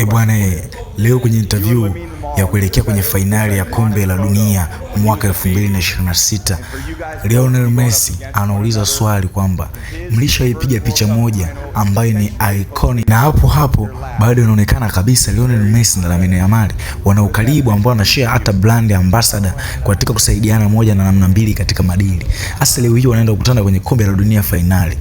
Bwana, leo kwenye interview ya kuelekea kwenye fainali ya kombe la dunia mwaka 2026, Lionel Messi anauliza swali kwamba mlishaipiga picha moja ambayo ni iconic, na hapo bado inaonekana kabisa Lionel Messi na Lamine Yamal wana ukaribu ambao wanashare hata brand ambassador katika kusaidiana moja na namna mbili katika madili. Hasa leo hii wanaenda kukutana kwenye kombe la dunia fainali.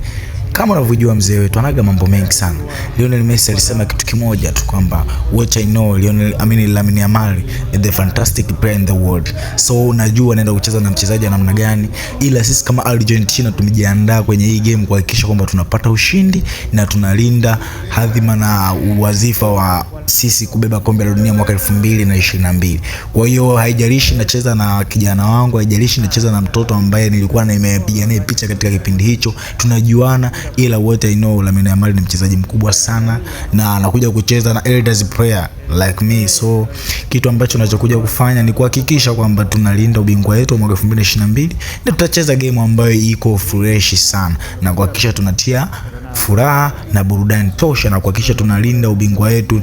Kama unavyojua mzee wetu anaga mambo mengi sana. Lionel Messi alisema kitu kimoja tu kwamba what I know Lamine Yamal is the fantastic player in the world. So unajua anaenda kucheza na mchezaji wa namna gani, ila sisi kama Argentina tumejiandaa kwenye hii game kuhakikisha kwamba tunapata ushindi na tunalinda hadhima na wazifa wa sisi kubeba kombe la dunia mwaka 2022. Kwa hiyo haijalishi nacheza na kijana wangu, haijalishi nacheza na mtoto ambaye nilikuwa nimepiga naye picha katika kipindi hicho, tunajuana, ila what I know Lamine Yamal ni mchezaji mkubwa sana na anakuja kucheza na elders player like me. So kitu ambacho tunachokuja kufanya ni kuhakikisha kwamba tunalinda ubingwa wetu mwaka 2022 na tutacheza game ambayo iko fresh sana na kuhakikisha tunatia furaha na burudani tosha na kuhakikisha tunalinda ubingwa wetu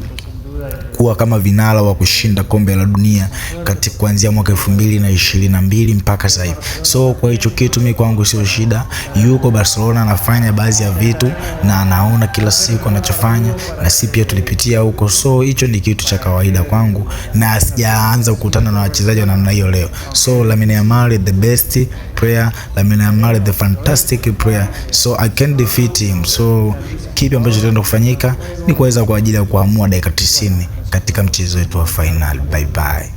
kuwa kama vinara wa kushinda kombe la dunia katika kuanzia mwaka 2022 mpaka sasa hivi. So kwa hicho kitu mimi kwangu sio shida. Yuko Barcelona anafanya baadhi ya vitu na anaona kila siku anachofanya, na sisi pia tulipitia huko. So hicho ni kitu cha kawaida kwangu na sijaanza kukutana na wachezaji wa namna hiyo leo. So Lamine Yamal the best player, Lamine Yamal the fantastic player, so I can defeat him. So kipi ambacho tutaenda kufanyika ni kuweza kwa ajili ya kuamua dakika 90 katika mchezo wetu wa final. Bye bye.